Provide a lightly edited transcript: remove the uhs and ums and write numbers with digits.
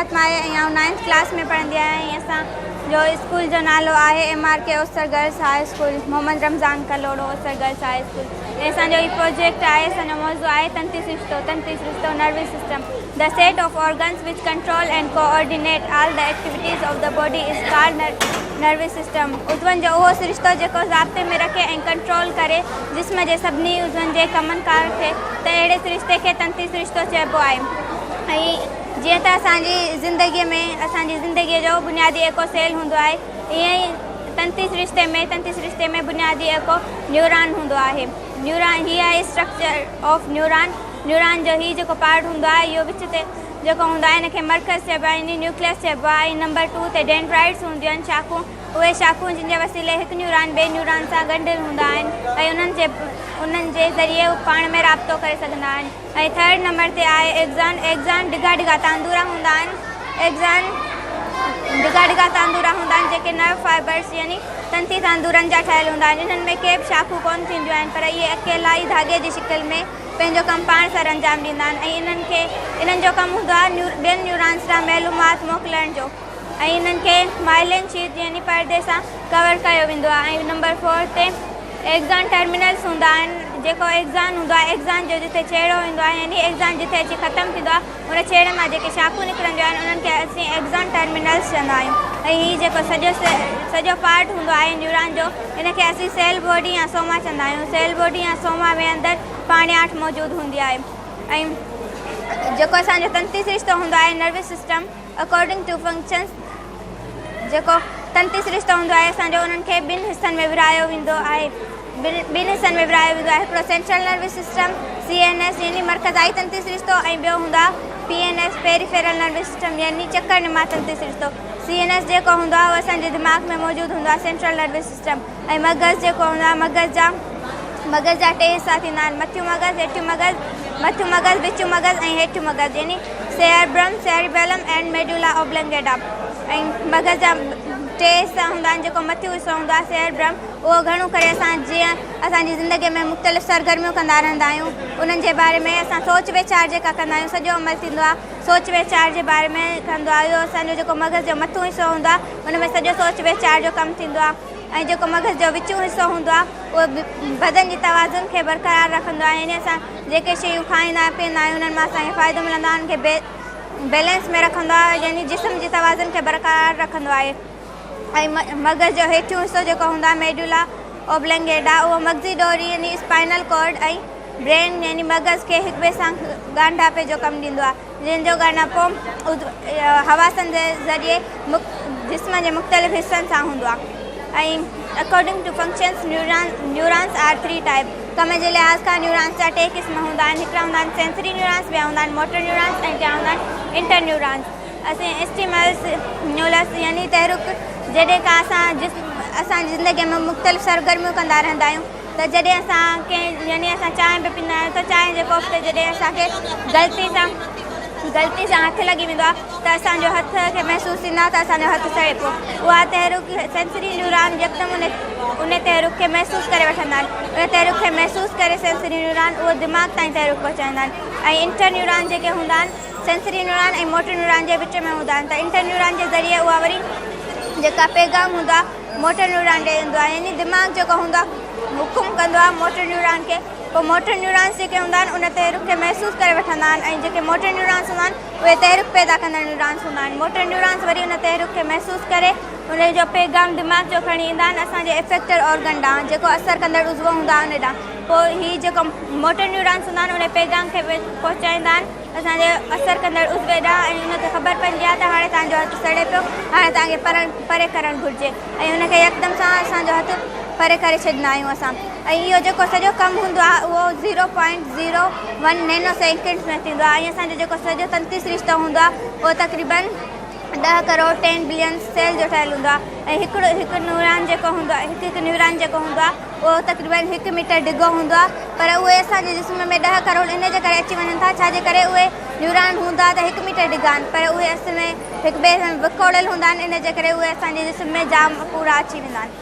फातिमा आहे ऐं आउं 9th क्लास में पढ़ंदी आहियां। ऐं असांजो स्कूल जो नालो आहे MRK ओसर girls high school, Mohammed Ramzan Kalhoro ओसर गर्ल्स हाई स्कूल। ऐं असांजो ही प्रोजेक्ट आहे, असांजो मौज़ू आहे तंती सिरिश्तो nervous system. The set of organs which control and coordinate all the activities of the body is called nervous system. उज़वनि जो उहो सिरिश्तो जेको ज़ाब्ते में रखे ऐं कंट्रोल करे जिस्म जे सभिनी उज़वनि जे कमनि कार थे, त अहिड़े सिरिश्ते खे तंती सिरिश्तो चइबो आहे। ऐं जीअं त असांजी ज़िंदगीअ जो बुनियादी एको सेल हूंदो आहे, ईअं ई तंती सिरिश्ते में बुनियादी एको न्यूरॉन हूंदो आहे। न्यूरॉन ही आहे स्ट्रक्चर ऑफ न्यूरॉन जो ही जेको पार्ट हूंदो आहे, इहो विच ते जेको हूंदो आहे हिनखे मर्कज़ चइबो आहे, यानी न्यूक्लियस चइबो आहे। ऐं नंबर 2 ते डेंड्राइट्स हूंदियूं आहिनि, शाखूं। उहे शाखूं जिन जे वसीले हिकु न्यूरॉन ॿिए न्यूरॉन सां ॻंढियल हूंदा आहिनि ऐं उन्हनि जे ज़रिए पाण में राब्तो करे सघंदा आहिनि। ऐं 3rd नंबर ते आहे एक्ज़ॉन डिघा तांदूरा हूंदा आहिनि। डिघा तांदूरा हूंदा आहिनि जेके नर्व फाइबर्स यानी तंती तांदूरनि जा ठहियल हूंदा आहिनि। इन्हनि में के बि शाखूं कोन थींदियूं आहिनि, पर इहे अकेला ई धागे जी शिकिल में पंहिंजो कमु पाण सां अंजाम ॾींदा आहिनि। ऐं इन्हनि जो कमु हूंदो आहे ॿियनि न्यूरॉन्स सां मालूमात मोकिलण जो। ऐं इन्हनि खे माइलिन शीट यानी परदे सां कवर कयो वेंदो आहे। ऐं नंबर 4 ते एक्ज़ॉन टर्मिनल्स हूंदा आहिनि। जेको एक्ज़ॉन हूंदो आहे, एक्ज़ॉन जो जिते छेड़ो वेंदो आहे, यानी एक्ज़ॉन जिते अची ख़तमु थींदो आहे, उन छेड़े मां जेके शाखूं निकिरंदियूं आहिनि उन्हनि खे असीं एक्ज़ॉन टर्मिनल्स चवंदा आहियूं। ऐं हीअ जेको सॼो पार्ट हूंदो आहे न्यूरॉन जो, इनखे असीं सेल बॉडी या सोमा चवंदा आहियूं। सेल बॉडी या सोमा में अंदरि पाणियाठ मौजूदु हूंदी आहे। ऐं जेको असांजो तंती सिरिश्तो हूंदो आहे nervous system according to functions, जेको तंती सिरिश्तो हूंदो आहे असांजो उन्हनि खे ॿिनि हिसनि में विरायो वेंदो आहे। हिकिड़ो सेंट्रल नर्वस सिस्टम CNS यानी मर्कज़ाई तंती सिरिश्तो, ऐं ॿियो हूंदो आहे PNS पेरिफेरल नर्वस सिस्टम यानी चकर निमा तंती सिरिश्तो। CNS जेको हूंदो आहे उहो असांजे दिमाग़ में मौजूदु हूंदो आहे, सेंट्रल नर्वस सिस्टम। ऐं मगज़ जेको हूंदो आहे, मगज़ जा 2 हिसा थींदा आहिनि, मथियूं मगज़, विचूं मगज़ ऐं हेठियूं मगज़, यानी cerebrum, cerebellum and medulla oblongata. ऐं मगज़ जा 2 हिसा हूंदा आहिनि। जेको मथियों हिसो हूंदो आहे सेरेब्रम, उहो घणो करे जीअं असांजी ज़िंदगीअ में मुख़्तलिफ़ सरगर्मियूं कंदा रहंदा आहियूं, उन्हनि जे बारे में असां सोच वीचार जेका कंदा आहियूं, सॼो अमल थींदो आहे सोच वीचार जे बारे में कंदो आहे। इहो असांजो जेको मगज़ जो मथों हिसो हूंदो आहे, उन में सॼो सोच वीचार जो कमु थींदो आहे। ऐं जेको मगज़ जो विचूं हिसो हूंदो आहे, उहो बदन जी तवाज़ुन खे बरक़रार रखंदो आहे। यानी असां जेके शयूं खाईंदा पीअंदा आहियूं, उन्हनि मां असांखे फ़ाइदो मिलंदो आहे, उनखे बैलेंस में रखंदो आहे, यानी जिस्म जी तवाज़ुन खे बरक़रार रखंदो आहे। ऐं मगज़ जो हेठियों हिसो जेको हूंदो आहे मेडुला ऑब्लंगेटा, उहो मगज़ी डोरी यानी स्पाइनल कॉर्ड ऐं ब्रेन यानी मगज़ खे हिक ॿिए सां ॻंढापे जो कमु ॾींदो आहे, जंहिंजो ॻंढापो हवासनि जे ज़रिए जिस्म जे मुख़्तलिफ़ हिसनि सां हूंदो आहे। ऐं according to functions neurons are 3 type. कम जे लिहाज़ खां न्यूरॉन्स जा 2 क़िस्म हूंदा आहिनि। हिकिड़ा हूंदा आहिनि सेंसरी न्यूरॉन्स, ॿिया हूंदा आहिनि मोटर न्यूरॉन्स ऐं ॿिया हूंदा आहिनि इंटर न्यूरॉन्स। असीं स्टिमुलस यानी तहरुक, जॾहिं का असांजी ज़िंदगीअ में मुख़्तलिफ़ सरगर्मियूं कंदा रहंदा आहियूं, त जॾहिं असां चांहि बि पीअंदा आहियूं, त चांहि जे कोप ते जॾहिं असांखे ग़लती सां हथु लॻी वेंदो आहे, त असांजो हथ खे महसूसु थींदो आहे त असांजो हथु सड़े पियो। उहा तहरुक सेंसरी न्यूरॉन यकदमि उन तहरुक खे महसूसु करे वठंदा आहिनि। उन तहरुक खे महसूसु करे सेंसरी न्यूरॉन उहो दिमाग़ ताईं तहरुक पहुचाईंदा आहिनि। ऐं इंटर न्यूरॉन जेके हूंदा आहिनि, सेंसरी न्यूरॉन ऐं मोटर न्यूरॉन जे विच में हूंदा आहिनि। त इंटर न्यूरॉन जे ज़रिए उहा वरी जेका पैगाम हूंदो आहे मोटर न्यूरॉन ॾे ईंदो आहे, यानी दिमाग़ जेको हूंदो आहे हुकुम कंदो आहे मोटर न्यूरॉन खे। पोइ मोटर न्यूरॉन्स जेके हूंदा आहिनि उन तहरुक खे महसूसु करे वठंदा आहिनि, ऐं जेके मोटर न्यूरॉन्स हूंदा आहिनि उहे तहरुक पैदा कंदड़ न्यूरॉन्स हूंदा आहिनि। मोटर न्यूरॉन्स वरी उन तहरुक खे महसूसु करे उन जो पैगाम दिमाग़ जो खणी ईंदा आहिनि असांजे इफेक्टर ऑर्गन ॾांहुं, जेको असरु कंदड़ उज़वो हूंदो आहे उन ॾांहुं। पोइ हीअ जेको मोटर न्यूरॉन्स हूंदा आहिनि उन पैगाम खे पहुचाईंदा आहिनि असांजे असरु कंदड़ उज़वे ॾांहुं, ऐं उनखे ख़बर पवंदी आहे त हाणे तव्हांजो हथु सड़े पियो, हाणे तव्हांखे परे करणु घुरिजे, ऐं उनखे यकदमि सां असांजो हथु परे करे छॾींदा आहियूं असां। ऐं इहो जेको सॼो कमु हूंदो आहे उहो 0.01 नैनो सेकेंड्स में थींदो आहे। ऐं असांजो जेको सॼो तंती सिरिश्तो हूंदो आहे उहो तक़रीबन 10 करोड़ 10 बिलियन सेल जो ठहियलु हूंदो आहे। ऐं हिकु न्यूरॉन जेको हूंदो आहे, हिकु न्यूरॉन जेको हूंदो आहे उहो तक़रीबन 1 मीटर डिघो हूंदो आहे, पर उहे असांजे जिस्म में 10 करोड़ इन जे करे अची वञनि था, छाजे करे उहे न्यूरॉन हूंदा त 1 मीटर डिघा आहिनि, पर उहे असल में हिक ॿिए सां विखोड़ियल हूंदा आहिनि, इन जे करे उहे असांजे जिस्म में जाम पूरा अची वेंदा आहिनि।